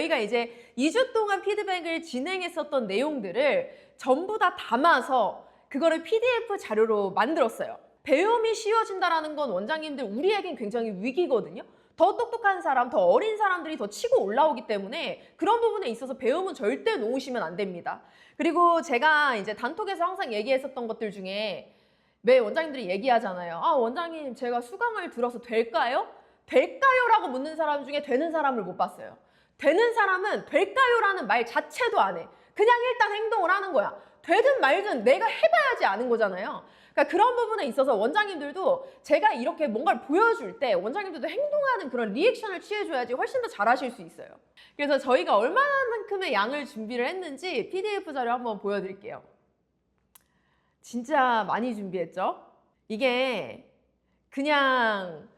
저희가 이제 2주 동안 피드백을 진행했었던 내용들을 전부 다 담아서 그거를 PDF 자료로 만들었어요. 배움이 쉬워진다는 건 원장님들 우리에겐 굉장히 위기거든요. 더 똑똑한 사람, 더 어린 사람들이 더 치고 올라오기 때문에 그런 부분에 있어서 배움은 절대 놓으시면 안 됩니다. 그리고 제가 이제 단톡에서 항상 얘기했었던 것들 중에 매 원장님들이 얘기하잖아요. 아, 원장님 제가 수강을 들어서 될까요? 될까요? 라고 묻는 사람 중에 되는 사람을 못 봤어요. 되는 사람은 될까요? 라는 말 자체도 안 해. 그냥 일단 행동을 하는 거야. 되든 말든 내가 해봐야지 아는 거잖아요. 그러니까 그런 부분에 있어서 원장님들도 제가 이렇게 뭔가를 보여줄 때 원장님들도 행동하는 그런 리액션을 취해줘야지 훨씬 더 잘하실 수 있어요. 그래서 저희가 얼마나만큼의 양을 준비를 했는지 PDF 자료 한번 보여드릴게요. 진짜 많이 준비했죠? 이게 그냥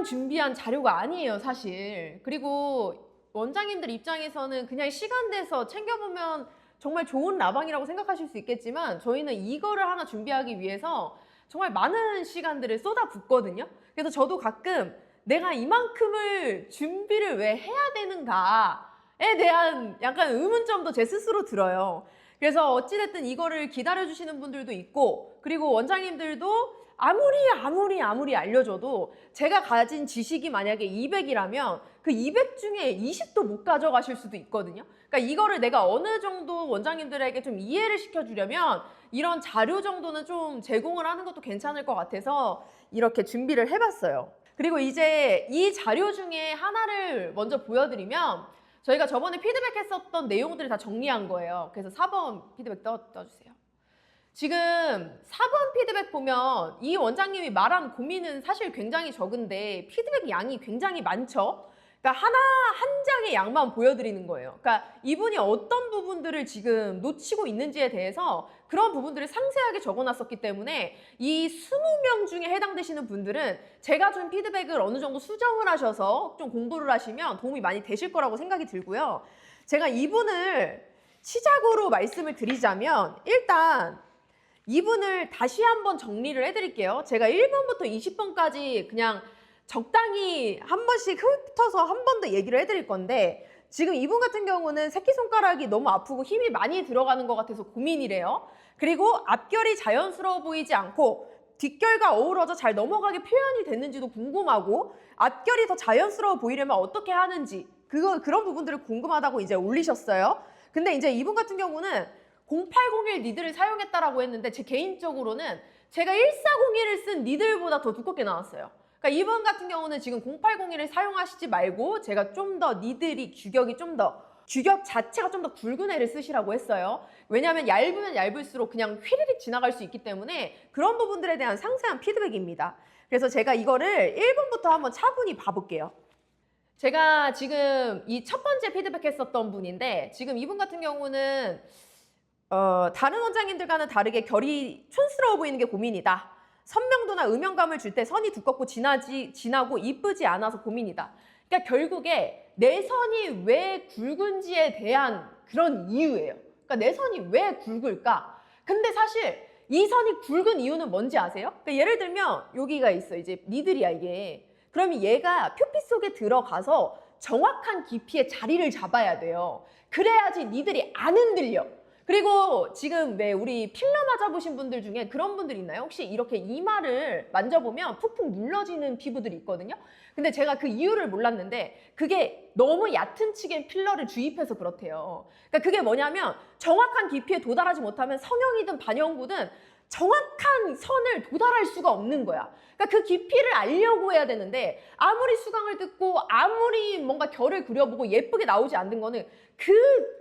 준비한 자료가 아니에요, 사실. 그리고 원장님들 입장에서는 그냥 시간 내서 챙겨보면 정말 좋은 라방이라고 생각하실 수 있겠지만 저희는 이거를 하나 준비하기 위해서 정말 많은 시간들을 쏟아붓거든요. 그래서 저도 가끔 내가 이만큼을 준비를 왜 해야 되는가에 대한 약간 의문점도 제 스스로 들어요. 그래서 어찌됐든 이거를 기다려주시는 분들도 있고, 그리고 원장님들도 아무리 알려줘도 제가 가진 지식이 만약에 200이라면 그 200 중에 20도 못 가져가실 수도 있거든요. 그러니까 이거를 내가 어느 정도 원장님들에게 좀 이해를 시켜주려면 이런 자료 정도는 좀 제공을 하는 것도 괜찮을 것 같아서 이렇게 준비를 해봤어요. 그리고 이제 이 자료 중에 하나를 먼저 보여드리면 저희가 저번에 피드백 했었던 내용들을 다 정리한 거예요. 그래서 4번 피드백 떠주세요. 지금 4번 피드백 보면 이 원장님이 말한 고민은 사실 굉장히 적은데 피드백 양이 굉장히 많죠. 그러니까 한 장의 양만 보여드리는 거예요. 그러니까 이분이 어떤 부분들을 지금 놓치고 있는지에 대해서 그런 부분들을 상세하게 적어놨었기 때문에 이 20명 중에 해당되시는 분들은 제가 준 피드백을 어느 정도 수정을 하셔서 좀 공부를 하시면 도움이 많이 되실 거라고 생각이 들고요. 제가 이분을 시작으로 말씀을 드리자면 일단 이분을 다시 한번 정리를 해드릴게요. 제가 1번부터 20번까지 그냥 적당히 한 번씩 훑어서 한 번 더 얘기를 해드릴 건데 지금 이분 같은 경우는 새끼손가락이 너무 아프고 힘이 많이 들어가는 것 같아서 고민이래요. 그리고 앞결이 자연스러워 보이지 않고 뒷결과 어우러져 잘 넘어가게 표현이 됐는지도 궁금하고 앞결이 더 자연스러워 보이려면 어떻게 하는지 그런 부분들을 궁금하다고 이제 올리셨어요. 근데 이제 이분 같은 경우는 0801 니들을 사용했다라고 했는데 제 개인적으로는 제가 1401을 쓴 니들보다 더 두껍게 나왔어요. 그러니까 이분 같은 경우는 지금 0801을 사용하시지 말고 제가 좀 더 니들이 규격 자체가 좀 더 굵은 애를 쓰시라고 했어요. 왜냐하면 얇으면 얇을수록 그냥 휘리릭 지나갈 수 있기 때문에 그런 부분들에 대한 상세한 피드백입니다. 그래서 제가 이거를 1번부터 한번 차분히 봐볼게요. 제가 지금 이 첫 번째 피드백 했었던 분인데 지금 이분 같은 경우는 다른 원장님들과는 다르게 결이 촌스러워 보이는 게 고민이다. 선명도나 음영감을 줄 때 선이 두껍고 진하고 이쁘지 않아서 고민이다. 그러니까 결국에 내 선이 왜 굵은지에 대한 그런 이유예요. 그러니까 내 선이 왜 굵을까? 근데 사실 이 선이 굵은 이유는 뭔지 아세요? 그러니까 예를 들면 여기가 있어. 이제 니들이야 이게. 그러면 얘가 표피 속에 들어가서 정확한 깊이의 자리를 잡아야 돼요. 그래야지 니들이 안 흔들려. 그리고 지금 왜 우리 필러 맞아보신 분들 중에 그런 분들 있나요? 혹시 이렇게 이마를 만져보면 푹푹 눌러지는 피부들이 있거든요. 근데 제가 그 이유를 몰랐는데 그게 너무 얕은 층의 필러를 주입해서 그렇대요. 그러니까 그게 뭐냐면 정확한 깊이에 도달하지 못하면 성형이든 반영구든 정확한 선을 도달할 수가 없는 거야. 그러니까 그 깊이를 알려고 해야 되는데 아무리 수강을 듣고 아무리 뭔가 결을 그려보고 예쁘게 나오지 않는 거는 그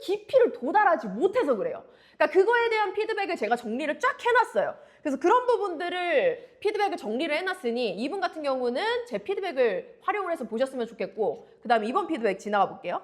깊이를 도달하지 못해서 그래요. 그러니까 그거에 대한 피드백을 제가 정리를 쫙 해놨어요. 그래서 그런 부분들을 피드백을 정리를 해놨으니 이분 같은 경우는 제 피드백을 활용을 해서 보셨으면 좋겠고 그 다음에 이번 피드백 지나가 볼게요.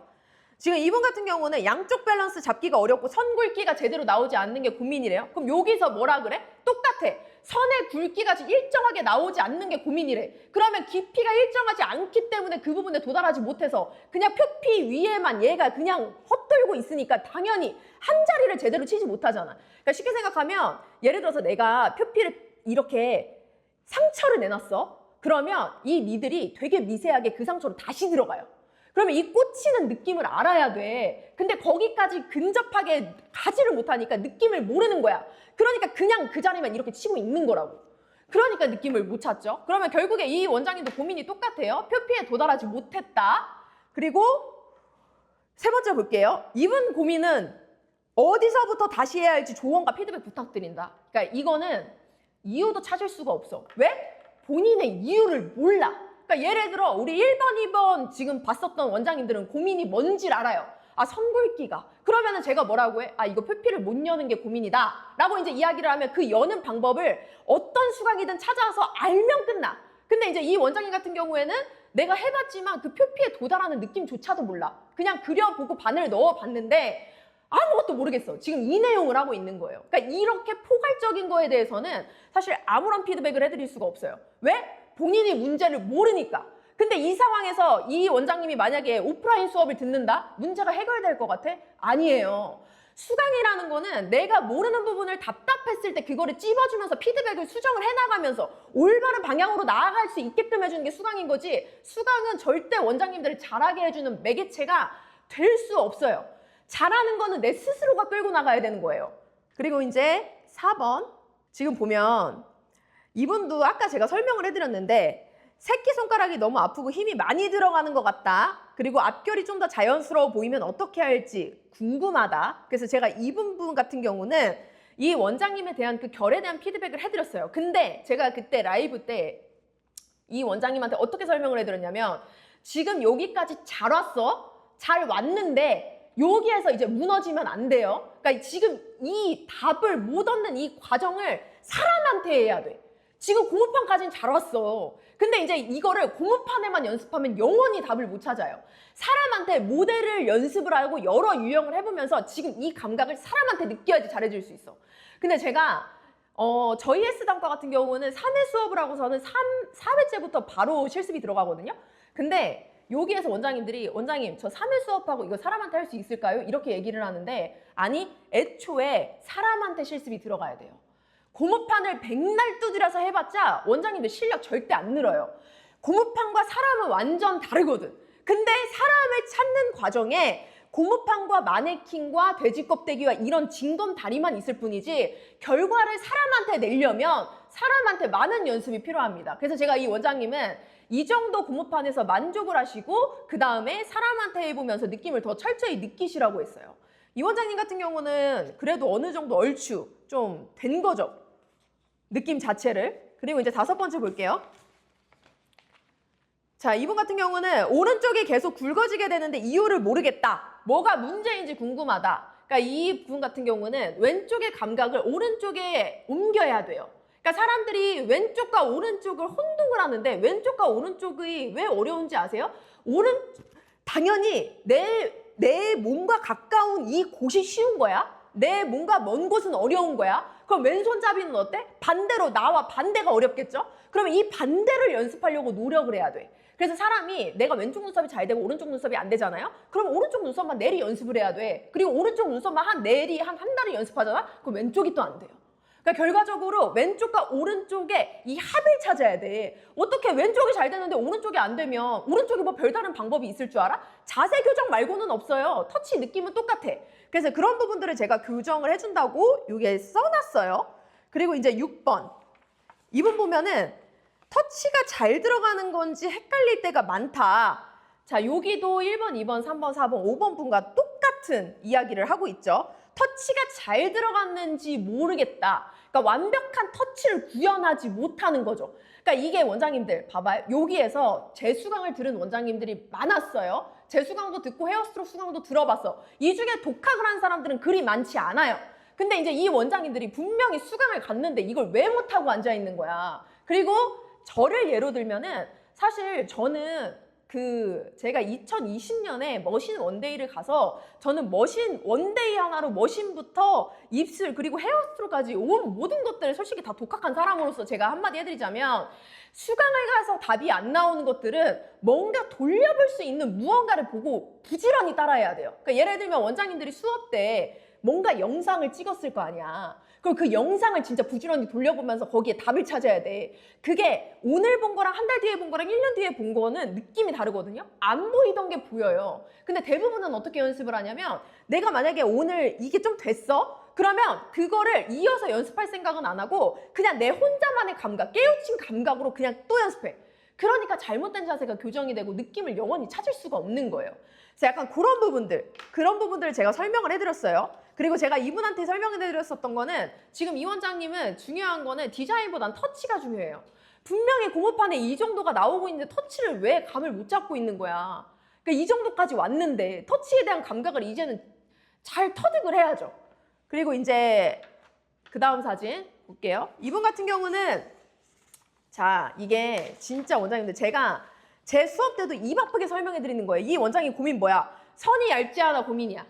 지금 이분 같은 경우는 양쪽 밸런스 잡기가 어렵고 선 굵기가 제대로 나오지 않는 게 고민이래요. 그럼 여기서 뭐라 그래? 똑같아. 선의 굵기가 일정하게 나오지 않는 게 고민이래. 그러면 깊이가 일정하지 않기 때문에 그 부분에 도달하지 못해서 그냥 표피 위에만 얘가 그냥 헛돌고 있으니까 당연히 한 자리를 제대로 치지 못하잖아. 그러니까 쉽게 생각하면 예를 들어서 내가 표피를 이렇게 상처를 내놨어. 그러면 이 니들이 되게 미세하게 그 상처로 다시 들어가요. 그러면 이 꽂히는 느낌을 알아야 돼. 근데 거기까지 근접하게 가지를 못하니까 느낌을 모르는 거야. 그러니까 그냥 그 자리만 이렇게 치고 있는 거라고. 그러니까 느낌을 못 찾죠. 그러면 결국에 이 원장님도 고민이 똑같아요. 표피에 도달하지 못했다. 그리고 세 번째 볼게요. 이분 고민은 어디서부터 다시 해야 할지 조언과 피드백 부탁드린다. 그러니까 이거는 이유도 찾을 수가 없어. 왜? 본인의 이유를 몰라. 그러니까 예를 들어 우리 1번, 2번 지금 봤었던 원장님들은 고민이 뭔지를 알아요. 아, 선불기가. 그러면은 제가 뭐라고 해? 아, 이거 표피를 못 여는 게 고민이다. 라고 이제 이야기를 하면 그 여는 방법을 어떤 수강이든 찾아서 알면 끝나. 근데 이제 이 원장님 같은 경우에는 내가 해봤지만 그 표피에 도달하는 느낌조차도 몰라. 그냥 그려보고 바늘 넣어봤는데 아무것도 모르겠어. 지금 이 내용을 하고 있는 거예요. 그러니까 이렇게 포괄적인 거에 대해서는 사실 아무런 피드백을 해드릴 수가 없어요. 왜? 본인이 문제를 모르니까. 근데 이 상황에서 이 원장님이 만약에 오프라인 수업을 듣는다? 문제가 해결될 것 같아? 아니에요. 수강이라는 거는 내가 모르는 부분을 답답했을 때 그거를 찝어주면서 피드백을 수정을 해나가면서 올바른 방향으로 나아갈 수 있게끔 해주는 게 수강인 거지, 수강은 절대 원장님들을 잘하게 해주는 매개체가 될 수 없어요. 잘하는 거는 내 스스로가 끌고 나가야 되는 거예요. 그리고 이제 4번 지금 보면 이분도 아까 제가 설명을 해드렸는데 새끼손가락이 너무 아프고 힘이 많이 들어가는 것 같다. 그리고 앞결이 좀 더 자연스러워 보이면 어떻게 할지 궁금하다. 그래서 제가 이분 같은 경우는 이 원장님에 대한 그 결에 대한 피드백을 해드렸어요. 근데 제가 그때 라이브 때 이 원장님한테 어떻게 설명을 해드렸냐면 지금 여기까지 잘 왔어. 잘 왔는데 여기에서 이제 무너지면 안 돼요. 그러니까 지금 이 답을 못 얻는 이 과정을 사람한테 해야 돼. 지금 고무판까지는 잘 왔어. 근데 이제 이거를 고무판에만 연습하면 영원히 답을 못 찾아요. 사람한테 모델을 연습을 하고 여러 유형을 해보면서 지금 이 감각을 사람한테 느껴야지 잘해줄 수 있어. 근데 제가 저희 S단과 같은 경우는 3회 수업을 하고서는 4회째부터 바로 실습이 들어가거든요. 근데 여기에서 원장님들이 원장님 저 3회 수업하고 이거 사람한테 할 수 있을까요? 이렇게 얘기를 하는데 아니 애초에 사람한테 실습이 들어가야 돼요. 고무판을 백날 두드려서 해봤자 원장님들 실력 절대 안 늘어요. 고무판과 사람은 완전 다르거든. 근데 사람을 찾는 과정에 고무판과 마네킹과 돼지 껍데기와 이런 징검다리만 있을 뿐이지 결과를 사람한테 내려면 사람한테 많은 연습이 필요합니다. 그래서 제가 이 원장님은 이 정도 고무판에서 만족을 하시고 그 다음에 사람한테 해보면서 느낌을 더 철저히 느끼시라고 했어요. 이 원장님 같은 경우는 그래도 어느 정도 얼추 좀 된 거죠. 느낌 자체를. 그리고 이제 5번째 볼게요. 자, 이분 같은 경우는 오른쪽이 계속 굵어지게 되는데 이유를 모르겠다. 뭐가 문제인지 궁금하다. 그러니까 이 분 같은 경우는 왼쪽의 감각을 오른쪽에 옮겨야 돼요. 그러니까 사람들이 왼쪽과 오른쪽을 혼동을 하는데 왼쪽과 오른쪽이 왜 어려운지 아세요? 당연히 내 몸과 가까운 이 곳이 쉬운 거야. 내 몸과 먼 곳은 어려운 거야. 그럼 왼손잡이는 어때? 반대로 나와 반대가 어렵겠죠? 그러면 이 반대를 연습하려고 노력을 해야 돼. 그래서 사람이 내가 왼쪽 눈썹이 잘 되고 오른쪽 눈썹이 안 되잖아요? 그럼 오른쪽 눈썹만 내리 연습을 해야 돼. 그리고 오른쪽 눈썹만 한 달을 연습하잖아? 그럼 왼쪽이 또 안 돼요. 그러니까 결과적으로 왼쪽과 오른쪽의 이 합을 찾아야 돼. 어떻게 왼쪽이 잘 되는데 오른쪽이 안 되면 오른쪽이 뭐 별다른 방법이 있을 줄 알아? 자세 교정 말고는 없어요. 터치 느낌은 똑같아. 그래서 그런 부분들을 제가 교정을 해준다고 여기에 써놨어요. 그리고 이제 6번. 이분 보면은 터치가 잘 들어가는 건지 헷갈릴 때가 많다. 자, 여기도 1번, 2번, 3번, 4번, 5번 분과 똑같은 이야기를 하고 있죠. 터치가 잘 들어갔는지 모르겠다. 그러니까 완벽한 터치를 구현하지 못하는 거죠. 그러니까 이게 원장님들 봐봐요. 여기에서 재수강을 들은 원장님들이 많았어요. 재수강도 듣고 헤어스트록 수강도 들어봤어. 이 중에 독학을 한 사람들은 그리 많지 않아요. 근데 이제 이 원장님들이 분명히 수강을 갔는데 이걸 왜 못하고 앉아있는 거야. 그리고 저를 예로 들면은 사실 저는 제가 2020년에 머신 원데이를 가서 저는 머신 원데이 하나로 머신부터 입술 그리고 헤어스트로까지 온 모든 것들을 솔직히 다 독학한 사람으로서 제가 한마디 해드리자면 수강을 가서 답이 안 나오는 것들은 뭔가 돌려볼 수 있는 무언가를 보고 부지런히 따라해야 돼요. 그러니까 예를 들면 원장님들이 수업 때 뭔가 영상을 찍었을 거 아니야. 그럼 그 영상을 진짜 부지런히 돌려보면서 거기에 답을 찾아야 돼. 그게 오늘 본 거랑 한 달 뒤에 본 거랑 1년 뒤에 본 거는 느낌이 다르거든요. 안 보이던 게 보여요. 근데 대부분은 어떻게 연습을 하냐면 내가 만약에 오늘 이게 좀 됐어? 그러면 그거를 이어서 연습할 생각은 안 하고 그냥 내 혼자만의 감각, 깨우친 감각으로 그냥 또 연습해. 그러니까 잘못된 자세가 교정이 되고 느낌을 영원히 찾을 수가 없는 거예요. 그래서 약간 그런 부분들을 제가 설명을 해드렸어요. 그리고 제가 이분한테 설명해드렸었던 거는 지금 이 원장님은 중요한 거는 디자인보단 터치가 중요해요. 분명히 고무판에 이 정도가 나오고 있는데 터치를 왜 감을 못 잡고 있는 거야. 그러니까 이 정도까지 왔는데 터치에 대한 감각을 이제는 잘 터득을 해야죠. 그리고 이제 그 다음 사진 볼게요. 이분 같은 경우는 자, 이게 진짜 원장님들 제가 제 수업 때도 입 아프게 설명해 드리는 거예요. 이 원장님 고민 뭐야? 선이 얇지 않아 고민이야.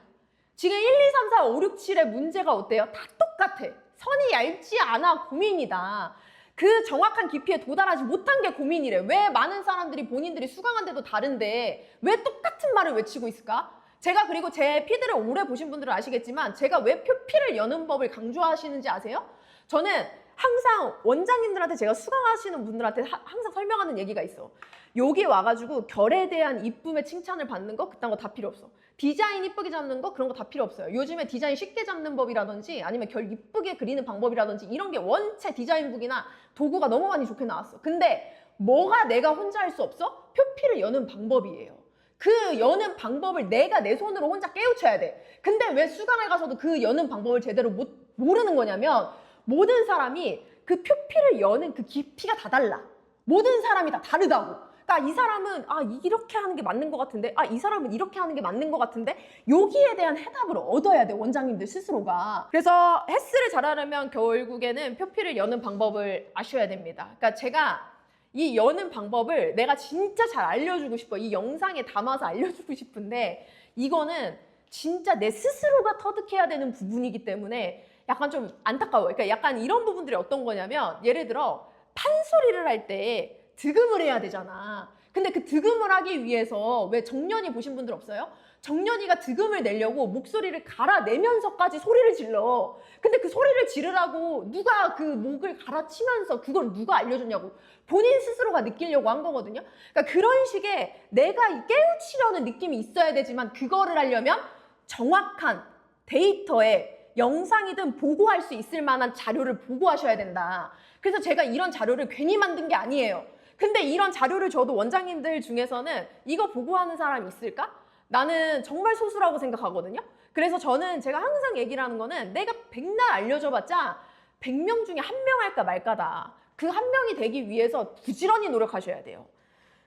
지금 1, 2, 3, 4, 5, 6, 7의 문제가 어때요? 다 똑같아. 선이 얇지 않아 고민이다. 그 정확한 깊이에 도달하지 못한 게 고민이래. 왜 많은 사람들이 본인들이 수강한데도 다른데 왜 똑같은 말을 외치고 있을까? 제가 그리고 제 피드를 오래 보신 분들은 아시겠지만 제가 왜 표피를 여는 법을 강조하시는지 아세요? 저는 항상 원장님들한테 제가 수강하시는 분들한테 항상 설명하는 얘기가 있어. 여기 와가지고 결에 대한 이쁨의 칭찬을 받는 거 그딴 거 다 필요 없어. 디자인 이쁘게 잡는 거 그런 거 다 필요 없어요. 요즘에 디자인 쉽게 잡는 법이라든지 아니면 결 이쁘게 그리는 방법이라든지 이런 게 원체 디자인북이나 도구가 너무 많이 좋게 나왔어. 근데 뭐가 내가 혼자 할 수 없어? 표피를 여는 방법이에요. 그 여는 방법을 내가 내 손으로 혼자 깨우쳐야 돼. 근데 왜 수강을 가서도 그 여는 방법을 제대로 모르는 거냐면 모든 사람이 그 표피를 여는 그 깊이가 다 달라. 모든 사람이 다 다르다고. 그러니까 이 사람은 이렇게 하는 게 맞는 것 같은데 이 사람은 이렇게 하는 게 맞는 것 같은데 여기에 대한 해답을 얻어야 돼. 원장님들 스스로가. 그래서 헬스를 잘하려면 결국에는 표피를 여는 방법을 아셔야 됩니다. 그러니까 제가 이 여는 방법을 내가 진짜 잘 알려주고 싶어. 이 영상에 담아서 알려주고 싶은데 이거는 진짜 내 스스로가 터득해야 되는 부분이기 때문에 약간 좀 안타까워요. 그러니까 약간 이런 부분들이 어떤 거냐면 예를 들어 판소리를 할 때 득음을 해야 되잖아. 근데 그 득음을 하기 위해서 왜 정년이 보신 분들 없어요? 정년이가 득음을 내려고 목소리를 갈아내면서까지 소리를 질러. 근데 그 소리를 지르라고 누가 그 목을 갈아치면서 그걸 누가 알려줬냐고. 본인 스스로가 느끼려고 한 거거든요. 그러니까 그런 식의 내가 깨우치려는 느낌이 있어야 되지만 그거를 하려면 정확한 데이터에 영상이든 보고할 수 있을 만한 자료를 보고하셔야 된다. 그래서 제가 이런 자료를 괜히 만든 게 아니에요. 근데 이런 자료를 줘도 원장님들 중에서는 이거 보고하는 사람이 있을까? 나는 정말 소수라고 생각하거든요. 그래서 저는 제가 항상 얘기를 하는 거는 내가 백날 알려줘봤자 100명 중에 한 명 할까 말까다. 그 한 명이 되기 위해서 부지런히 노력하셔야 돼요.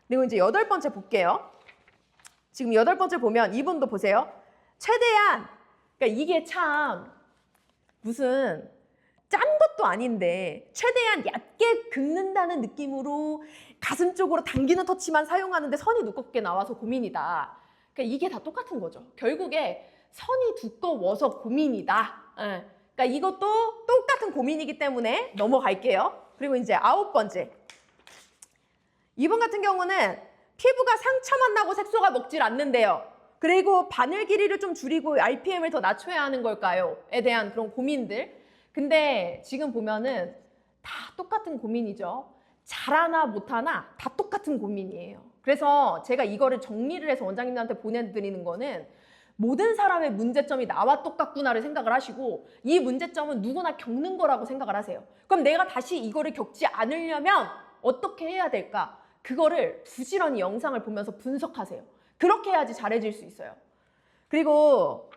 그리고 이제 8번째 볼게요. 지금 8번째 보면 이분도 보세요. 최대한 그러니까 이게 참 무슨 짠 것도 아닌데 최대한 얕게 긁는다는 느낌으로 가슴 쪽으로 당기는 터치만 사용하는데 선이 두껍게 나와서 고민이다. 그러니까 이게 다 똑같은 거죠. 결국에 선이 두꺼워서 고민이다. 그러니까 이것도 똑같은 고민이기 때문에 넘어갈게요. 그리고 이제 9번째. 이분 같은 경우는 피부가 상처만 나고 색소가 먹질 않는데요. 그리고 바늘 길이를 좀 줄이고 RPM을 더 낮춰야 하는 걸까요? 에 대한 그런 고민들. 근데 지금 보면은 다 똑같은 고민이죠. 잘하나 못하나 다 똑같은 고민이에요. 그래서 제가 이거를 정리를 해서 원장님들한테 보내드리는 거는 모든 사람의 문제점이 나와 똑같구나를 생각을 하시고 이 문제점은 누구나 겪는 거라고 생각을 하세요. 그럼 내가 다시 이거를 겪지 않으려면 어떻게 해야 될까? 그거를 부지런히 영상을 보면서 분석하세요. 그렇게 해야지 잘해질 수 있어요. 그리고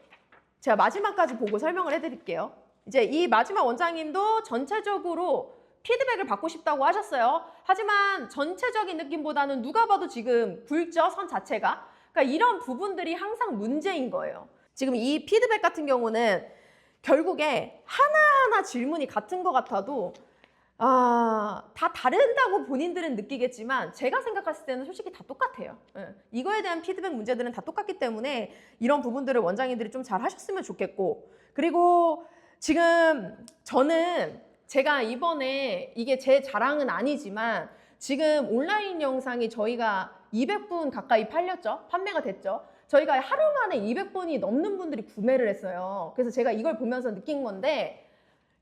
제가 마지막까지 보고 설명을 해드릴게요. 이제 이 마지막 원장님도 전체적으로 피드백을 받고 싶다고 하셨어요. 하지만 전체적인 느낌보다는 누가 봐도 지금 굵죠, 선 자체가. 그러니까 이런 부분들이 항상 문제인 거예요. 지금 이 피드백 같은 경우는 결국에 하나하나 질문이 같은 것 같아도 다 다른다고 본인들은 느끼겠지만 제가 생각했을 때는 솔직히 다 똑같아요. 이거에 대한 피드백 문제들은 다 똑같기 때문에 이런 부분들을 원장님들이 좀 잘 하셨으면 좋겠고 그리고 지금 저는 제가 이번에 이게 제 자랑은 아니지만 지금 온라인 영상이 저희가 200분 가까이 팔렸죠? 판매가 됐죠? 저희가 하루 만에 200번이 넘는 분들이 구매를 했어요. 그래서 제가 이걸 보면서 느낀 건데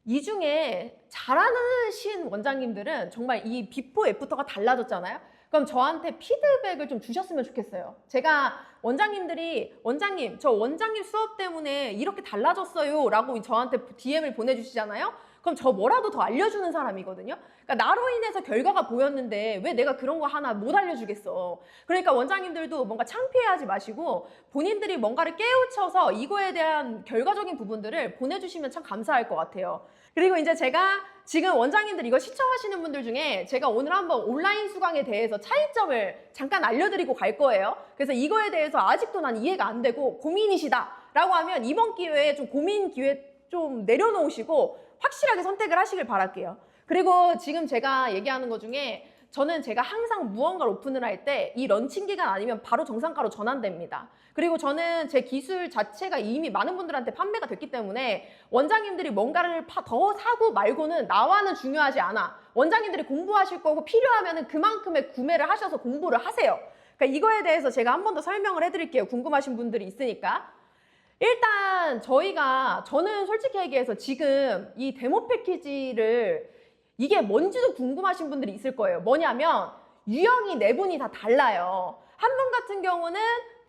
이 중에 잘하신 원장님들은 정말 이 비포 애프터가 달라졌잖아요. 그럼 저한테 피드백을 좀 주셨으면 좋겠어요. 제가 원장님들이 원장님 저 원장님 수업 때문에 이렇게 달라졌어요 라고 저한테 DM을 보내주시잖아요. 그럼 저 뭐라도 더 알려주는 사람이거든요. 그러니까 나로 인해서 결과가 보였는데 왜 내가 그런 거 하나 못 알려주겠어. 그러니까 원장님들도 뭔가 창피해하지 마시고 본인들이 뭔가를 깨우쳐서 이거에 대한 결과적인 부분들을 보내주시면 참 감사할 것 같아요. 그리고 이제 제가 지금 원장님들 이거 시청하시는 분들 중에 제가 오늘 한번 온라인 수강에 대해서 차이점을 잠깐 알려드리고 갈 거예요. 그래서 이거에 대해서 아직도 난 이해가 안 되고 고민이시다 라고 하면 이번 기회에 좀 고민 기회 좀 내려놓으시고 확실하게 선택을 하시길 바랄게요. 그리고 지금 제가 얘기하는 것 중에 저는 제가 항상 무언가를 오픈을 할 때 이 런칭 기간 아니면 바로 정상가로 전환됩니다. 그리고 저는 제 기술 자체가 이미 많은 분들한테 판매가 됐기 때문에 원장님들이 뭔가를 더 사고 말고는 나와는 중요하지 않아. 원장님들이 공부하실 거고 필요하면 그만큼의 구매를 하셔서 공부를 하세요. 그러니까 이거에 대해서 제가 한 번 더 설명을 해드릴게요. 궁금하신 분들이 있으니까. 일단 저는 솔직히 얘기해서 지금 이 데모 패키지를 이게 뭔지도 궁금하신 분들이 있을 거예요. 뭐냐면 유형이 네 분이 다 달라요. 한 분 같은 경우는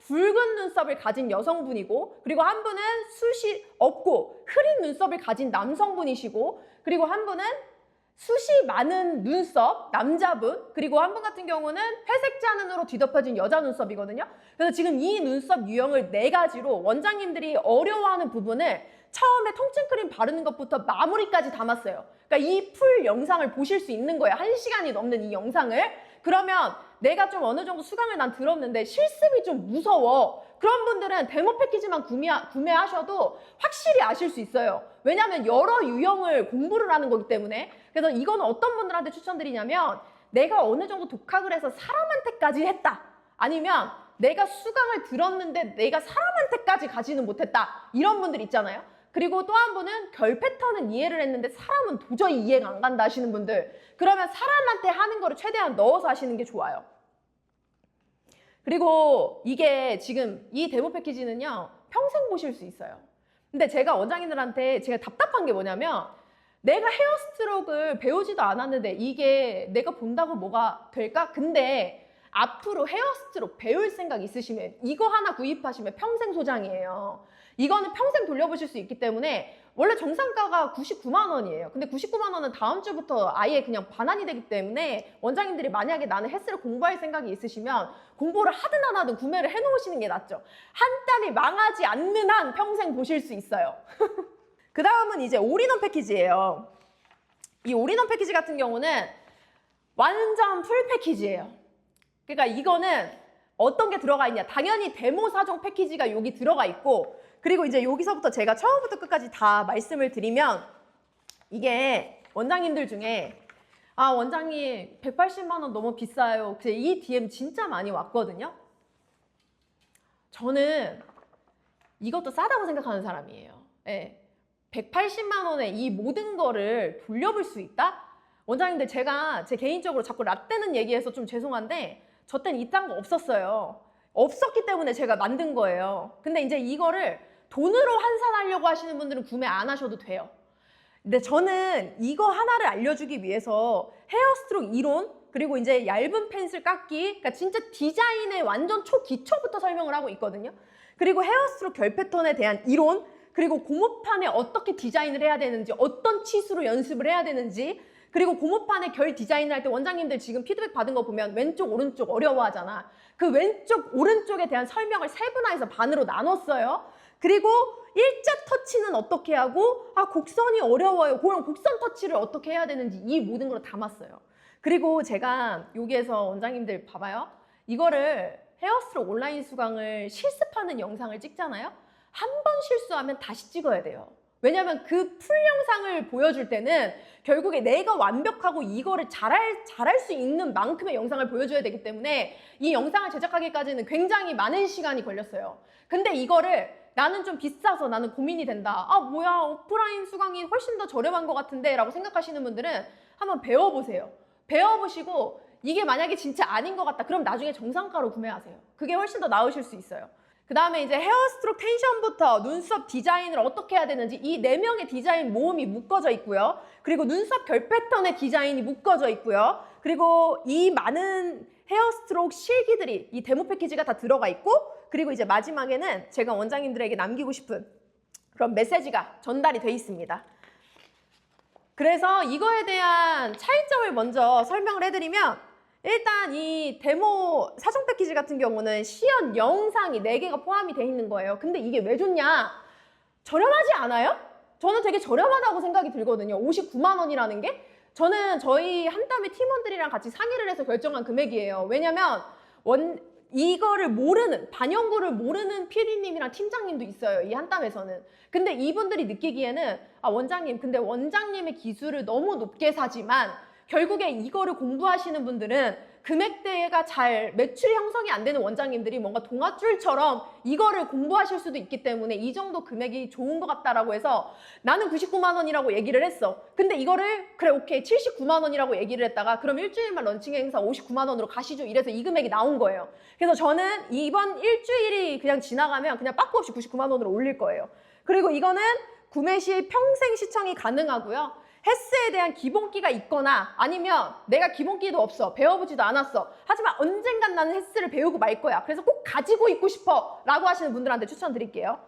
붉은 눈썹을 가진 여성분이고, 그리고 한 분은 숱이 없고 흐린 눈썹을 가진 남성분이시고, 그리고 한 분은 숱이 많은 눈썹, 남자분, 그리고 한 분 같은 경우는 회색 잔흔으로 뒤덮여진 여자 눈썹이거든요. 그래서 지금 이 눈썹 유형을 네 가지로 원장님들이 어려워하는 부분을 처음에 통증 크림 바르는 것부터 마무리까지 담았어요. 그러니까 이 풀 영상을 보실 수 있는 거예요. 1시간이 넘는 이 영상을. 그러면 내가 좀 어느 정도 수강을 난 들었는데 실습이 좀 무서워. 그런 분들은 데모 패키지만 구매하셔도 확실히 아실 수 있어요. 왜냐하면 여러 유형을 공부를 하는 거기 때문에. 그래서 이거는 어떤 분들한테 추천드리냐면 내가 어느 정도 독학을 해서 사람한테까지 했다. 아니면 내가 수강을 들었는데 내가 사람한테까지 가지는 못했다. 이런 분들 있잖아요. 그리고 또 한 분은 결 패턴은 이해를 했는데 사람은 도저히 이해가 안 간다 하시는 분들. 그러면 사람한테 하는 거를 최대한 넣어서 하시는 게 좋아요. 그리고 이게 지금 이 데모 패키지는요. 평생 보실 수 있어요. 근데 제가 원장님들한테 제가 답답한 게 뭐냐면 내가 헤어스트록을 배우지도 않았는데 이게 내가 본다고 뭐가 될까? 근데 앞으로 헤어스트록 배울 생각 있으시면 이거 하나 구입하시면 평생 소장이에요. 이거는 평생 돌려보실 수 있기 때문에 원래 정상가가 99만 원이에요. 근데 99만 원은 다음 주부터 아예 그냥 반환이 되기 때문에 원장님들이 만약에 나는 헬스를 공부할 생각이 있으시면 공부를 하든 안 하든 구매를 해놓으시는 게 낫죠. 한 달이 망하지 않는 한 평생 보실 수 있어요. 그 다음은 이제 올인원 패키지예요. 이 올인원 패키지 같은 경우는 완전 풀 패키지예요. 그러니까 이거는 어떤 게 들어가 있냐. 당연히 데모 사종 패키지가 여기 들어가 있고, 그리고 이제 여기서부터 제가 처음부터 끝까지 다 말씀을 드리면 이게 원장님들 중에 원장님 180만 원 너무 비싸요. 이 DM 진짜 많이 왔거든요. 저는 이것도 싸다고 생각하는 사람이에요. 네. 180만 원에 이 모든 거를 돌려볼 수 있다? 원장님들 제가 제 개인적으로 자꾸 라떼는 얘기해서 좀 죄송한데 저 때는 이딴 거 없었어요. 없었기 때문에 제가 만든 거예요. 근데 이제 이거를 돈으로 환산하려고 하시는 분들은 구매 안 하셔도 돼요. 근데 저는 이거 하나를 알려주기 위해서 헤어스트록 이론, 그리고 이제 얇은 펜슬 깎기, 그러니까 진짜 디자인의 완전 초기초부터 설명을 하고 있거든요. 그리고 헤어스트록 결 패턴에 대한 이론, 그리고 고무판에 어떻게 디자인을 해야 되는지, 어떤 치수로 연습을 해야 되는지, 그리고 고무판에 결 디자인을 할 때 원장님들 지금 피드백 받은 거 보면 왼쪽 오른쪽 어려워하잖아. 그 왼쪽 오른쪽에 대한 설명을 세분화해서 반으로 나눴어요. 그리고 일자 터치는 어떻게 하고 곡선이 어려워요. 그럼 곡선 터치를 어떻게 해야 되는지 이 모든 걸 담았어요. 그리고 제가 여기에서 원장님들 봐봐요. 이거를 헤어스트록 온라인 수강을 실습하는 영상을 찍잖아요. 한 번 실수하면 다시 찍어야 돼요. 왜냐면 그 풀 영상을 보여줄 때는 결국에 내가 완벽하고 이거를 잘할 수 있는 만큼의 영상을 보여줘야 되기 때문에 이 영상을 제작하기까지는 굉장히 많은 시간이 걸렸어요. 근데 이거를 나는 좀 비싸서 나는 고민이 된다. 뭐야 오프라인 수강이 훨씬 더 저렴한 것 같은데 라고 생각하시는 분들은 한번 배워보세요. 배워보시고 이게 만약에 진짜 아닌 것 같다. 그럼 나중에 정상가로 구매하세요. 그게 훨씬 더 나으실 수 있어요. 그 다음에 이제 헤어 스트록 텐션부터 눈썹 디자인을 어떻게 해야 되는지 이 4명의 디자인 모음이 묶어져 있고요. 그리고 눈썹 결 패턴의 디자인이 묶어져 있고요. 그리고 이 많은 헤어 스트록 실기들이 이 데모 패키지가 다 들어가 있고, 그리고 이제 마지막에는 제가 원장님들에게 남기고 싶은 그런 메시지가 전달이 돼 있습니다. 그래서 이거에 대한 차이점을 먼저 설명을 해드리면, 일단 이 데모 사정 패키지 같은 경우는 시연 영상이 4개가 포함이 돼 있는 거예요. 근데 이게 왜 좋냐? 저렴하지 않아요? 저는 되게 저렴하다고 생각이 들거든요. 59만 원이라는 게. 저는 저희 한땀의 팀원들이랑 같이 상의를 해서 결정한 금액이에요. 왜냐면 이거를 모르는, 반영구를 모르는 PD님이랑 팀장님도 있어요. 이 한땀에서는. 근데 이분들이 느끼기에는 원장님, 근데 원장님의 기술을 너무 높게 사지만 결국에 이거를 공부하시는 분들은 금액대가 잘 매출이 형성이 안 되는 원장님들이 뭔가 동아줄처럼 이거를 공부하실 수도 있기 때문에 이 정도 금액이 좋은 것 같다라고 해서 나는 99만 원이라고 얘기를 했어. 근데 이거를 그래 오케이 79만 원이라고 얘기를 했다가 그럼 일주일만 런칭 행사 59만 원으로 가시죠. 이래서 이 금액이 나온 거예요. 그래서 저는 이번 일주일이 그냥 지나가면 그냥 빠꾸 없이 99만 원으로 올릴 거예요. 그리고 이거는 구매 시 평생 시청이 가능하고요. 헬스에 대한 기본기가 있거나 아니면 내가 기본기도 없어, 배워보지도 않았어, 하지만 언젠간 나는 헬스를 배우고 말 거야, 그래서 꼭 가지고 있고 싶어 라고 하시는 분들한테 추천드릴게요.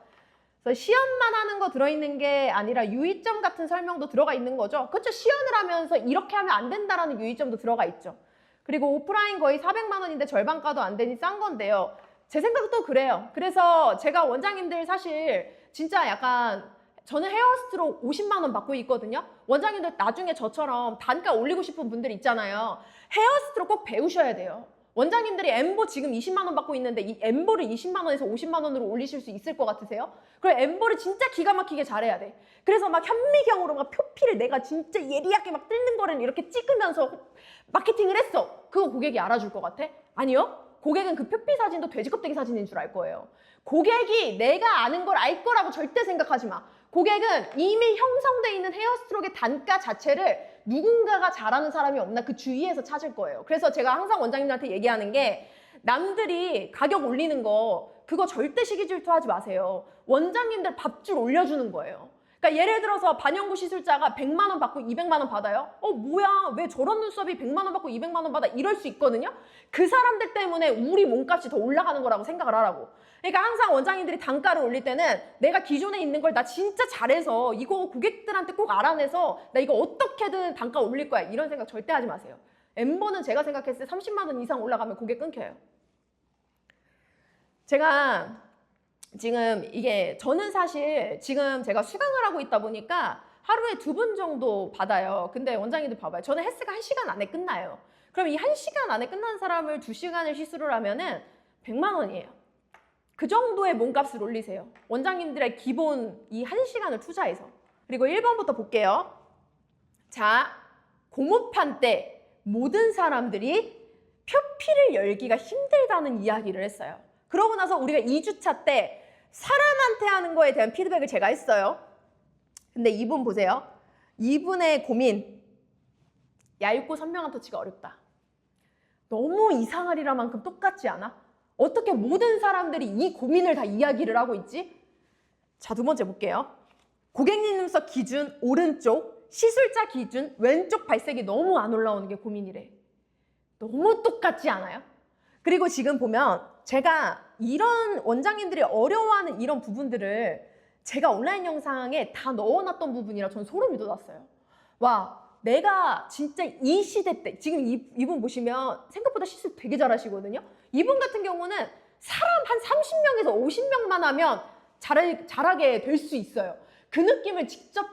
그래서 시연만 하는 거 들어있는 게 아니라 유의점 같은 설명도 들어가 있는 거죠. 그렇죠? 시연을 하면서 이렇게 하면 안 된다라는 유의점도 들어가 있죠. 그리고 오프라인 거의 400만 원인데 절반가도 안 되니 싼 건데요. 제 생각도 그래요. 그래서 제가 원장님들 사실 진짜 약간 저는 헤어스트록 50만 원 받고 있거든요. 원장님들 나중에 저처럼 단가 올리고 싶은 분들 있잖아요. 헤어스트록 꼭 배우셔야 돼요. 원장님들이 엠보 지금 20만 원 받고 있는데 이 엠보를 20만 원에서 50만 원으로 올리실 수 있을 것 같으세요? 그리고 엠보를 진짜 기가 막히게 잘해야 돼. 그래서 막 현미경으로 막 표피를 내가 진짜 예리하게 막 뜯는 거를 이렇게 찍으면서 마케팅을 했어. 그거 고객이 알아줄 것 같아? 아니요. 고객은 그 표피 사진도 돼지 껍데기 사진인 줄 알 거예요. 고객이 내가 아는 걸 알 거라고 절대 생각하지 마. 고객은 이미 형성되어 있는 헤어스트록의 단가 자체를 누군가가 잘하는 사람이 없나 그 주위에서 찾을 거예요. 그래서 제가 항상 원장님들한테 얘기하는 게 남들이 가격 올리는 거 그거 절대 시기 질투하지 마세요. 원장님들 밥줄 올려주는 거예요. 그러니까 예를 들어서 반영구 시술자가 100만 원 받고 200만 원 받아요? 뭐야 왜 저런 눈썹이 100만 원 받고 200만 원 받아? 이럴 수 있거든요. 그 사람들 때문에 우리 몸값이 더 올라가는 거라고 생각을 하라고. 그러니까 항상 원장님들이 단가를 올릴 때는 내가 기존에 있는 걸 나 진짜 잘해서 이거 고객들한테 꼭 알아내서 나 이거 어떻게든 단가 올릴 거야 이런 생각 절대 하지 마세요. 엠버는 제가 생각했을 때 30만 원 이상 올라가면 고객 끊겨요. 제가 지금 이게 저는 사실 지금 제가 수강을 하고 있다 보니까 하루에 2분 정도 받아요. 근데 원장님들 봐봐요. 저는 헬스가 1시간 안에 끝나요. 그럼 이 1시간 안에 끝난 사람을 2시간을 시술을 하면은 100만 원이에요. 그 정도의 몸값을 올리세요. 원장님들의 기본 이 1시간을 투자해서. 그리고 1번부터 볼게요. 자, 공업한 때 모든 사람들이 표피를 열기가 힘들다는 이야기를 했어요. 그러고 나서 우리가 2주차 때 사람한테 하는 거에 대한 피드백을 제가 했어요. 근데 이분 보세요. 이분의 고민. 얇고 선명한 터치가 어렵다. 너무 이상하리라만큼 똑같지 않아? 어떻게 모든 사람들이 이 고민을 다 이야기를 하고 있지? 자, 2번째 볼게요. 고객님 눈썹 기준 오른쪽, 시술자 기준 왼쪽 발색이 너무 안 올라오는 게 고민이래. 너무 똑같지 않아요? 그리고 지금 보면 제가 이런 원장님들이 어려워하는 이런 부분들을 제가 온라인 영상에 다 넣어놨던 부분이라 전 소름이 돋았어요. 와, 내가 진짜 이 시대 때 지금 이분 보시면 생각보다 시술 되게 잘하시거든요. 이분 같은 경우는 사람 한 30명에서 50명만 하면 잘하게 될 수 있어요. 그 느낌을 직접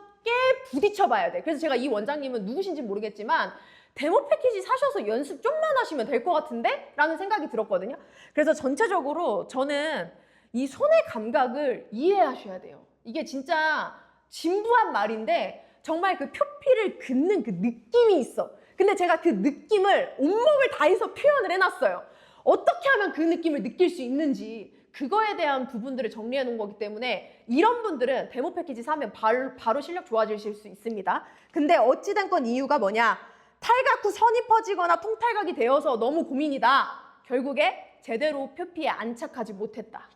부딪혀 봐야 돼. 그래서 제가 이 원장님은 누구신지 모르겠지만 데모 패키지 사셔서 연습 좀만 하시면 될 것 같은데? 라는 생각이 들었거든요. 그래서 전체적으로 저는 이 손의 감각을 이해하셔야 돼요. 이게 진짜 진부한 말인데 정말 그 표피를 긋는 그 느낌이 있어. 근데 제가 그 느낌을 온몸을 다해서 표현을 해놨어요. 어떻게 하면 그 느낌을 느낄 수 있는지 그거에 대한 부분들을 정리해 놓은 거기 때문에 이런 분들은 데모 패키지 사면 바로 실력 좋아지실 수 있습니다. 근데 어찌된 건 이유가 뭐냐? 탈각 후 선이 퍼지거나 통탈각이 되어서 너무 고민이다. 결국에 제대로 표피에 안착하지 못했다.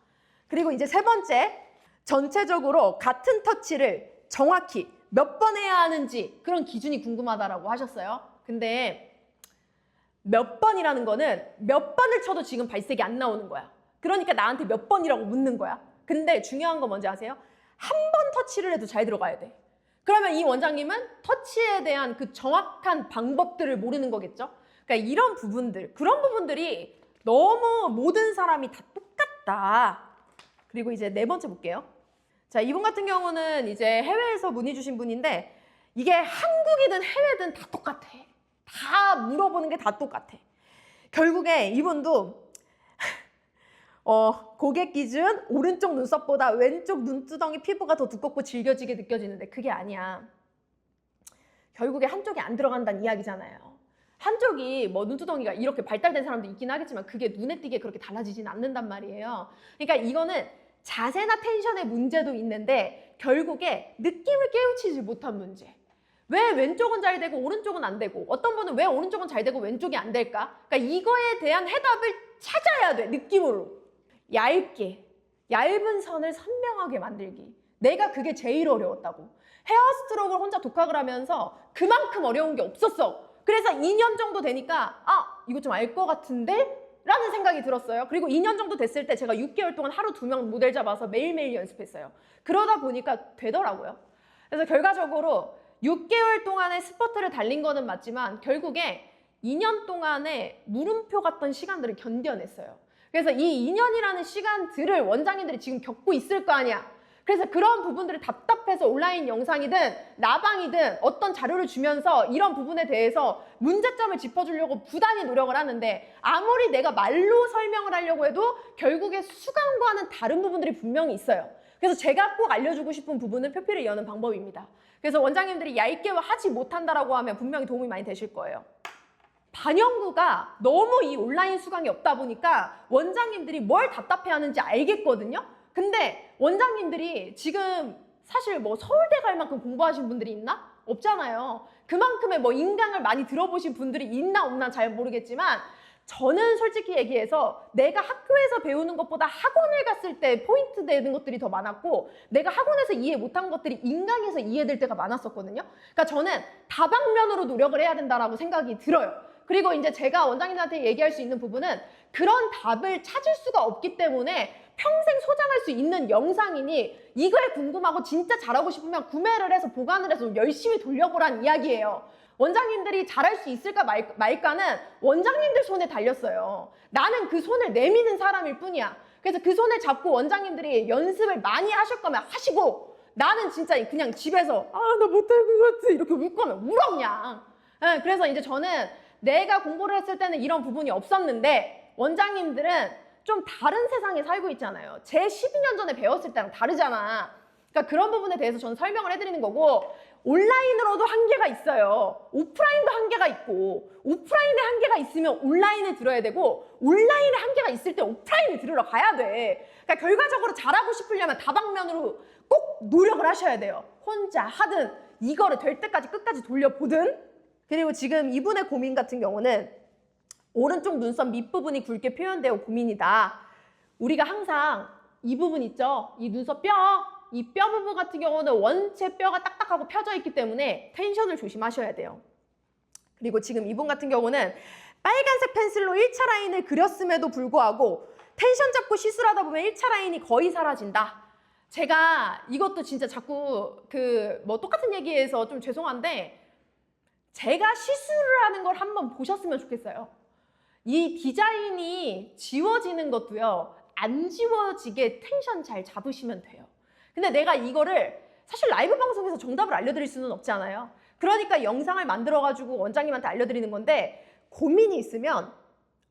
그리고 이제 세 번째, 전체적으로 같은 터치를 정확히 몇 번 해야 하는지 그런 기준이 궁금하다라고 하셨어요. 근데 몇 번이라는 거는 몇 번을 쳐도 지금 발색이 안 나오는 거야. 그러니까 나한테 몇 번이라고 묻는 거야. 근데 중요한 거 뭔지 아세요? 한 번 터치를 해도 잘 들어가야 돼. 그러면 이 원장님은 터치에 대한 그 정확한 방법들을 모르는 거겠죠? 그러니까 이런 부분들, 그런 부분들이 너무 모든 사람이 다 똑같다. 그리고 이제 네 번째 볼게요. 자, 이분 같은 경우는 이제 해외에서 문의 주신 분인데 이게 한국이든 해외든 다 똑같아. 다 물어보는 게 다 똑같아. 결국에 이분도 고객 기준 오른쪽 눈썹보다 왼쪽 눈두덩이 피부가 더 두껍고 질겨지게 느껴지는데 그게 아니야. 결국에 한쪽이 안 들어간다는 이야기잖아요. 한쪽이 뭐 눈두덩이가 이렇게 발달된 사람도 있긴 하겠지만 그게 눈에 띄게 그렇게 달라지진 않는단 말이에요. 그러니까 이거는 자세나 텐션의 문제도 있는데 결국에 느낌을 깨우치지 못한 문제. 왜 왼쪽은 잘 되고 오른쪽은 안 되고 어떤 분은 왜 오른쪽은 잘 되고 왼쪽이 안 될까? 그러니까 이거에 대한 해답을 찾아야 돼. 느낌으로. 얇은 선을 선명하게 만들기. 내가 그게 제일 어려웠다고. 헤어스트로크를 혼자 독학을 하면서 그만큼 어려운 게 없었어. 그래서 2년 정도 되니까 이거 좀 알 것 같은데? 라는 생각이 들었어요. 그리고 2년 정도 됐을 때 제가 6개월 동안 하루 2명 모델 잡아서 매일매일 연습했어요. 그러다 보니까 되더라고요. 그래서 결과적으로 6개월 동안의 스퍼트를 달린 거는 맞지만 결국에 2년 동안의 물음표 같던 시간들을 견뎌냈어요. 그래서 이 2년이라는 시간들을 원장님들이 지금 겪고 있을 거 아니야. 그래서 그런 부분들을 답답해서 온라인 영상이든 라방이든 어떤 자료를 주면서 이런 부분에 대해서 문제점을 짚어주려고 부단히 노력을 하는데 아무리 내가 말로 설명을 하려고 해도 결국에 수강과는 다른 부분들이 분명히 있어요. 그래서 제가 꼭 알려주고 싶은 부분은 표피를 여는 방법입니다. 그래서 원장님들이 얇게 하지 못한다라고 하면 분명히 도움이 많이 되실 거예요. 반영구가 너무 이 온라인 수강이 없다 보니까 원장님들이 뭘 답답해하는지 알겠거든요. 근데 원장님들이 지금 사실 뭐 서울대 갈 만큼 공부하신 분들이 있나? 없잖아요. 그만큼의 뭐 인강을 많이 들어보신 분들이 있나 없나 잘 모르겠지만 저는 솔직히 얘기해서 내가 학교에서 배우는 것보다 학원을 갔을 때 포인트 되는 것들이 더 많았고 내가 학원에서 이해 못한 것들이 인강에서 이해될 때가 많았었거든요. 그러니까 저는 다방면으로 노력을 해야 된다라고 생각이 들어요. 그리고 이제 제가 원장님한테 얘기할 수 있는 부분은 그런 답을 찾을 수가 없기 때문에 평생 소장할 수 있는 영상이니 이거에 궁금하고 진짜 잘하고 싶으면 구매를 해서 보관을 해서 열심히 돌려보란 이야기예요. 원장님들이 잘할 수 있을까 말까는 원장님들 손에 달렸어요. 나는 그 손을 내미는 사람일 뿐이야. 그래서 그 손을 잡고 원장님들이 연습을 많이 하실 거면 하시고 나는 진짜 그냥 집에서 나 못할 것 같아 이렇게 울 거면 울어 그냥. 그래서 이제 저는 내가 공부를 했을 때는 이런 부분이 없었는데 원장님들은 좀 다른 세상에 살고 있잖아요. 제 12년 전에 배웠을 때랑 다르잖아. 그러니까 그런 부분에 대해서 저는 설명을 해드리는 거고 온라인으로도 한계가 있어요. 오프라인도 한계가 있고 오프라인에 한계가 있으면 온라인을 들어야 되고 온라인에 한계가 있을 때 오프라인을 들으러 가야 돼. 그러니까 결과적으로 잘하고 싶으려면 다방면으로 꼭 노력을 하셔야 돼요. 혼자 하든 이거를 될 때까지 끝까지 돌려보든. 그리고 지금 이분의 고민 같은 경우는 오른쪽 눈썹 밑부분이 굵게 표현되어 고민이다. 우리가 항상 이 부분 있죠? 이 눈썹 뼈, 이 뼈 부분 같은 경우는 원체 뼈가 딱딱하고 펴져 있기 때문에 텐션을 조심하셔야 돼요. 그리고 지금 이분 같은 경우는 빨간색 펜슬로 1차 라인을 그렸음에도 불구하고 텐션 잡고 시술을 하다 보면 1차 라인이 거의 사라진다. 제가 이것도 진짜 자꾸 뭐 똑같은 얘기해서 좀 죄송한데 제가 시술을 하는 걸 한번 보셨으면 좋겠어요. 이 디자인이 지워지는 것도요. 안 지워지게 텐션 잘 잡으시면 돼요. 근데 내가 이거를 사실 라이브 방송에서 정답을 알려드릴 수는 없잖아요. 그러니까 영상을 만들어가지고 원장님한테 알려드리는 건데 고민이 있으면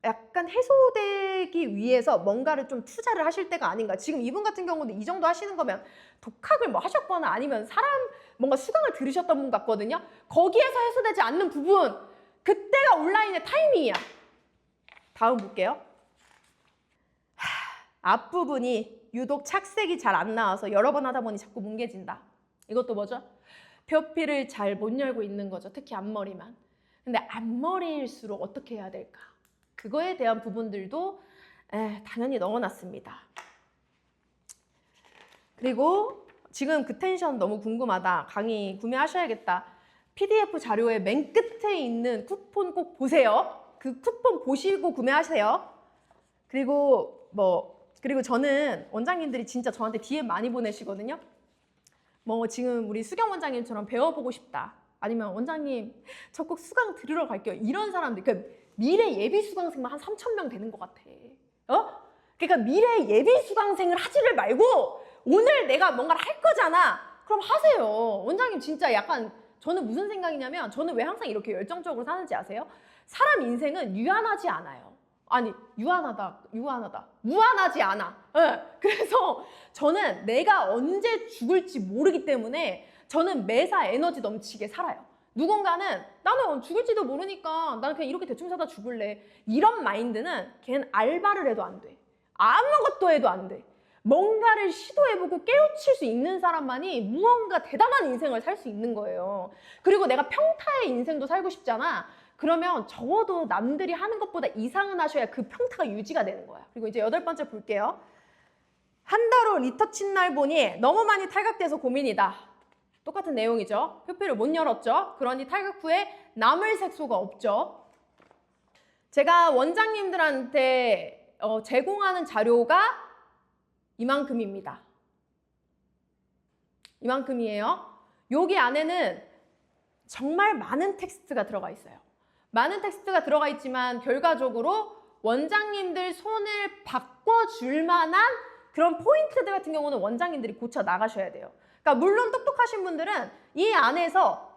약간 해소되기 위해서 뭔가를 좀 투자를 하실 때가 아닌가. 지금 이분 같은 경우는 이 정도 하시는 거면 독학을 뭐 하셨거나 아니면 뭔가 수강을 들으셨던 분 같거든요. 거기에서 해소되지 않는 부분, 그때가 온라인의 타이밍이야. 다음 볼게요. 앞부분이 유독 착색이 잘 안 나와서 여러 번 하다 보니 자꾸 뭉개진다. 이것도 뭐죠? 표피를 잘 못 열고 있는 거죠. 특히 앞머리만. 근데 앞머리일수록 어떻게 해야 될까? 그거에 대한 부분들도 당연히 넣어놨습니다. 그리고 지금 그 텐션 너무 궁금하다. 강의 구매하셔야겠다. PDF 자료의 맨 끝에 있는 쿠폰 꼭 보세요. 그 쿠폰 보시고 구매하세요. 그리고 저는 원장님들이 진짜 저한테 DM 많이 보내시거든요. 지금 우리 수경 원장님처럼 배워보고 싶다. 아니면 원장님 저 꼭 수강 들으러 갈게요. 이런 사람들, 그러니까 미래 예비 수강생만 한 3,000명 되는 것 같아. 그러니까 미래 예비 수강생을 하지를 말고 오늘 내가 뭔가를 할 거잖아. 그럼 하세요. 원장님 진짜 약간 저는 무슨 생각이냐면 저는 왜 항상 이렇게 열정적으로 사는지 아세요? 사람 인생은 유한하지 않아요. 아니 무한하지 않아. 그래서 저는 내가 언제 죽을지 모르기 때문에 저는 매사 에너지 넘치게 살아요. 누군가는 나는 죽을지도 모르니까 나는 그냥 이렇게 대충 사다 죽을래. 이런 마인드는 걔는 알바를 해도 안 돼. 아무것도 해도 안 돼. 뭔가를 시도해보고 깨우칠 수 있는 사람만이 무언가 대단한 인생을 살 수 있는 거예요. 그리고 내가 평타의 인생도 살고 싶잖아. 그러면 적어도 남들이 하는 것보다 이상은 하셔야 그 평타가 유지가 되는 거야. 그리고 이제 8번째 볼게요. 한 달 후 리터친 날 보니 너무 많이 탈각돼서 고민이다. 똑같은 내용이죠. 표피를 못 열었죠. 그러니 탈각 후에 남을 색소가 없죠. 제가 원장님들한테 제공하는 자료가 이만큼입니다. 이만큼이에요. 여기 안에는 정말 많은 텍스트가 들어가 있어요. 많은 텍스트가 들어가 있지만 결과적으로 원장님들 손을 바꿔줄 만한 그런 포인트들 같은 경우는 원장님들이 고쳐 나가셔야 돼요. 그러니까 물론 똑똑하신 분들은 이 안에서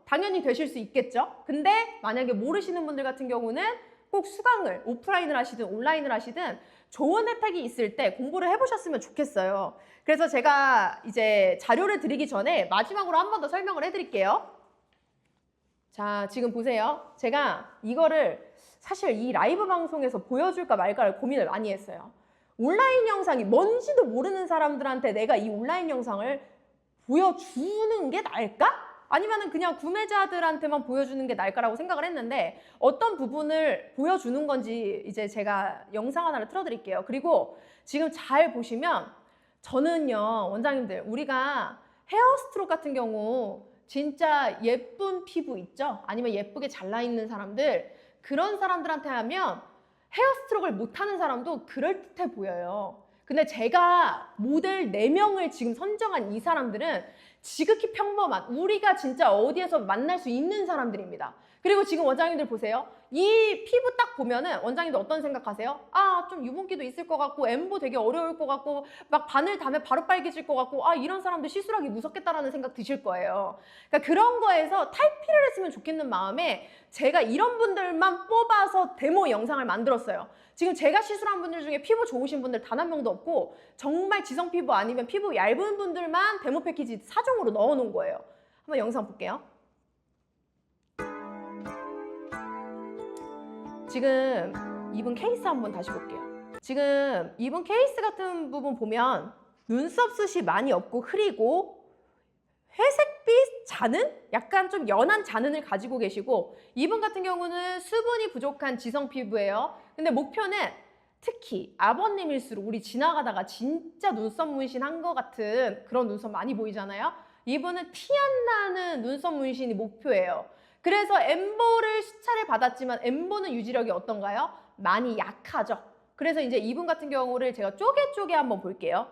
당연히 되실 수 있겠죠. 근데 만약에 모르시는 분들 같은 경우는 꼭 수강을 오프라인을 하시든 온라인을 하시든 좋은 혜택이 있을 때 공부를 해보셨으면 좋겠어요. 그래서 제가 이제 자료를 드리기 전에 마지막으로 한 번 더 설명을 해드릴게요. 자, 지금 보세요. 제가 이거를 사실 이 라이브 방송에서 보여줄까 말까를 고민을 많이 했어요. 온라인 영상이 뭔지도 모르는 사람들한테 내가 이 온라인 영상을 보여주는 게 나을까? 아니면은 그냥 구매자들한테만 보여주는 게 나을까라고 생각을 했는데 어떤 부분을 보여주는 건지 이제 제가 영상 하나를 틀어드릴게요. 그리고 지금 잘 보시면 저는요, 원장님들, 우리가 헤어스트록 같은 경우 진짜 예쁜 피부 있죠? 아니면 예쁘게 잘라있는 사람들, 그런 사람들한테 하면 헤어스트록을 못하는 사람도 그럴듯해 보여요. 근데 제가 모델 4명을 지금 선정한 이 사람들은 지극히 평범한, 우리가 진짜 어디에서 만날 수 있는 사람들입니다. 그리고 지금 원장님들 보세요. 이 피부 딱 보면은 원장님들 어떤 생각하세요? 아, 좀 유분기도 있을 것 같고 엠보 되게 어려울 것 같고 막 바늘 담에 바로 빨개질 것 같고 아, 이런 사람들 시술하기 무섭겠다라는 생각 드실 거예요. 그러니까 그런 거에서 탈피를 했으면 좋겠는 마음에 제가 이런 분들만 뽑아서 데모 영상을 만들었어요. 지금 제가 시술한 분들 중에 피부 좋으신 분들 단 한 명도 없고 정말 지성 피부 아니면 피부 얇은 분들만 데모 패키지 4종으로 넣어 놓은 거예요. 한번 영상 볼게요. 지금 이분 케이스 한번 다시 볼게요. 지금 이분 케이스 같은 부분 보면 눈썹 숱이 많이 없고 흐리고 회색빛 잔흔? 약간 좀 연한 잔흔을 가지고 계시고 이분 같은 경우는 수분이 부족한 지성 피부예요. 근데 목표는 특히 아버님일수록 우리 지나가다가 진짜 눈썹 문신한 것 같은 그런 눈썹 많이 보이잖아요. 이분은 티 안 나는 눈썹 문신이 목표예요. 그래서 엠보를 수차례 받았지만 엠보는 유지력이 어떤가요? 많이 약하죠. 그래서 이제 이분 같은 경우를 제가 쪼개 한번 볼게요.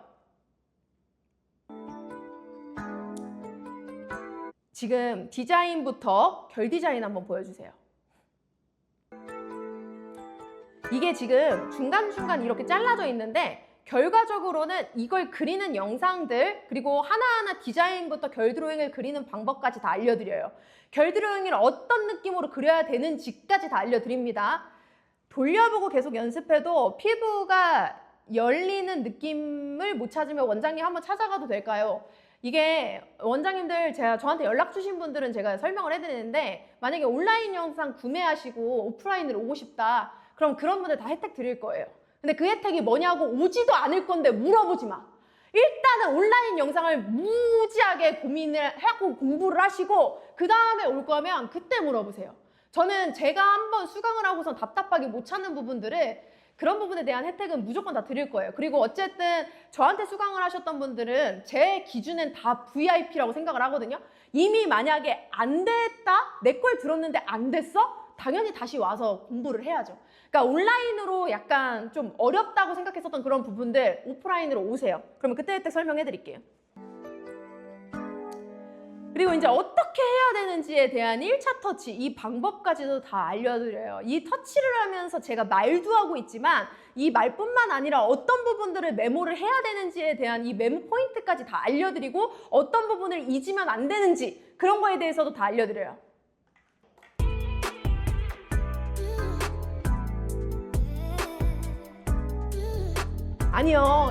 지금 디자인부터 결 디자인 한번 보여주세요. 이게 지금 중간중간 이렇게 잘라져 있는데 결과적으로는 이걸 그리는 영상들 그리고 하나하나 디자인부터 결 드로잉을 그리는 방법까지 다 알려드려요. 결 드로잉을 어떤 느낌으로 그려야 되는지까지 다 알려드립니다. 돌려보고 계속 연습해도 피부가 열리는 느낌을 못 찾으면 원장님 한번 찾아가도 될까요? 이게 원장님들 저한테 연락 주신 분들은 제가 설명을 해드리는데 만약에 온라인 영상 구매하시고 오프라인으로 오고 싶다 그럼 그런 분들 다 혜택 드릴 거예요. 근데 그 혜택이 뭐냐고 오지도 않을 건데 물어보지 마. 일단은 온라인 영상을 무지하게 고민을 하고 공부를 하시고 그 다음에 올 거면 그때 물어보세요. 저는 제가 한번 수강을 하고선 답답하게 못 찾는 부분들을 그런 부분에 대한 혜택은 무조건 다 드릴 거예요. 그리고 어쨌든 저한테 수강을 하셨던 분들은 제 기준엔 다 VIP라고 생각을 하거든요. 이미 만약에 안 됐다? 내 걸 들었는데 안 됐어? 당연히 다시 와서 공부를 해야죠. 그러니까 온라인으로 약간 좀 어렵다고 생각했었던 그런 부분들 오프라인으로 오세요. 그러면 그때 혜택 설명해 드릴게요. 그리고 이제 어떻게 해야 되는지에 대한 1차 터치, 이 방법까지도 다 알려드려요. 이 터치를 하면서 제가 말도 하고 있지만 이 말뿐만 아니라 어떤 부분들을 메모를 해야 되는지에 대한 이 메모 포인트까지 다 알려드리고 어떤 부분을 잊으면 안 되는지 그런 거에 대해서도 다 알려드려요. 아니요.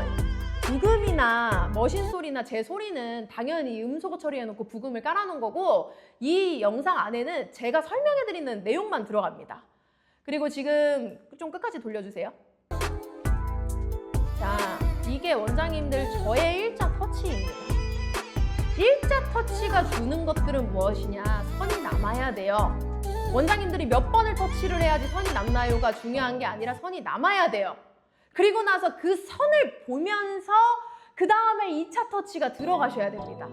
부금이나 머신 소리나 제 소리는 당연히 음소거 처리해놓고 부금을 깔아놓은 거고 이 영상 안에는 제가 설명해드리는 내용만 들어갑니다. 그리고 지금 좀 끝까지 돌려주세요. 자, 이게 원장님들 저의 1차 터치입니다. 1차 터치가 주는 것들은 무엇이냐? 선이 남아야 돼요. 원장님들이 몇 번을 터치를 해야지 선이 남나요가 중요한 게 아니라 선이 남아야 돼요. 그리고 나서 그 선을 보면서 그 다음에 2차 터치가 들어가셔야 됩니다.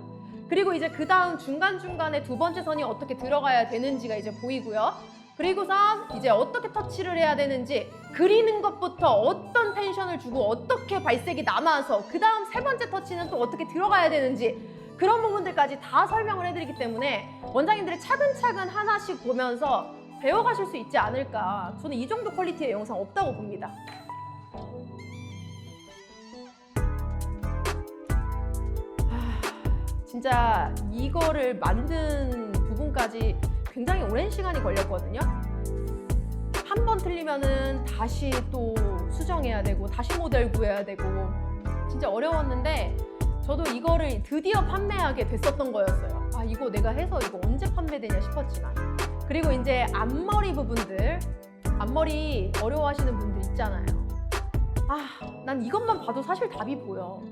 그리고 이제 그 다음 중간중간에 두 번째 선이 어떻게 들어가야 되는지가 이제 보이고요. 그리고선 이제 어떻게 터치를 해야 되는지 그리는 것부터 어떤 텐션을 주고 어떻게 발색이 남아서 그 다음 세 번째 터치는 또 어떻게 들어가야 되는지 그런 부분들까지 다 설명을 해드리기 때문에 원장님들이 차근차근 하나씩 보면서 배워가실 수 있지 않을까. 저는 이 정도 퀄리티의 영상 없다고 봅니다. 진짜 이거를 만든 부분까지 굉장히 오랜 시간이 걸렸거든요. 한 번 틀리면은 다시 또 수정해야 되고 다시 모델 구해야 되고 진짜 어려웠는데 저도 이거를 드디어 판매하게 됐었던 거였어요. 아, 이거 내가 해서 이거 언제 판매되냐 싶었지만. 그리고 이제 앞머리 부분들, 앞머리 어려워하시는 분들 있잖아요. 아, 난 이것만 봐도 사실 답이 보여.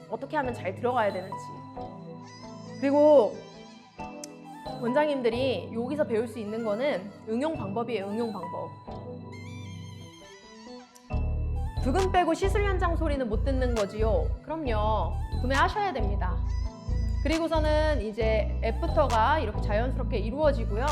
어떻게 하면 잘 들어가야 되는지. 그리고 원장님들이 여기서 배울 수 있는 거는 응용 방법이에요. 응용 방법. 두근 빼고 시술 현장 소리는 못 듣는 거지요. 그럼요. 구매하셔야 됩니다. 그리고서는 이제 애프터가 이렇게 자연스럽게 이루어지고요.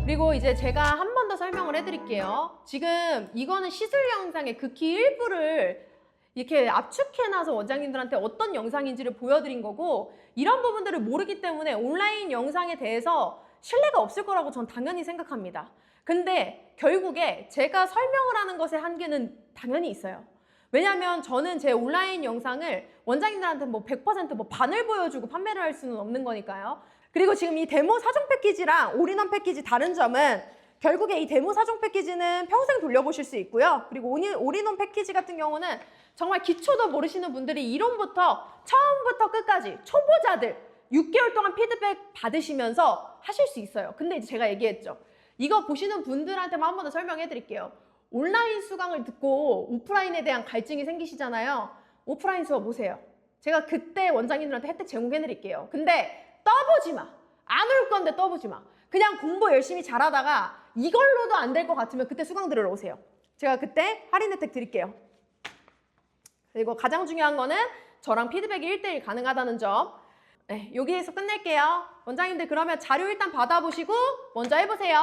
그리고 이제 제가 한 번 더 설명을 해드릴게요. 지금 이거는 시술 영상의 극히 일부를 이렇게 압축해놔서 원장님들한테 어떤 영상인지를 보여드린 거고 이런 부분들을 모르기 때문에 온라인 영상에 대해서 신뢰가 없을 거라고 전 당연히 생각합니다. 근데 결국에 제가 설명을 하는 것의 한계는 당연히 있어요. 왜냐하면 저는 제 온라인 영상을 원장님들한테 뭐 100% 뭐 반을 보여주고 판매를 할 수는 없는 거니까요. 그리고 지금 이 데모 4종 패키지랑 올인원 패키지 다른 점은 결국에 이 데모 4종 패키지는 평생 돌려보실 수 있고요. 그리고 올인원 패키지 같은 경우는 정말 기초도 모르시는 분들이 이론부터 처음부터 끝까지 초보자들 6개월 동안 피드백 받으시면서 하실 수 있어요. 근데 이제 제가 얘기했죠. 이거 보시는 분들한테만 한 번 더 설명해 드릴게요. 온라인 수강을 듣고 오프라인에 대한 갈증이 생기시잖아요. 오프라인 수업 오세요. 제가 그때 원장님들한테 혜택 제공해 드릴게요. 근데 떠보지 마. 안 올 건데 떠보지 마. 그냥 공부 열심히 잘하다가 이걸로도 안 될 것 같으면 그때 수강 들으러 오세요. 제가 그때 할인 혜택 드릴게요. 그리고 가장 중요한 거는 저랑 피드백이 1:1 가능하다는 점. 네, 여기에서 끝낼게요. 원장님들 그러면 자료 일단 받아보시고 먼저 해보세요.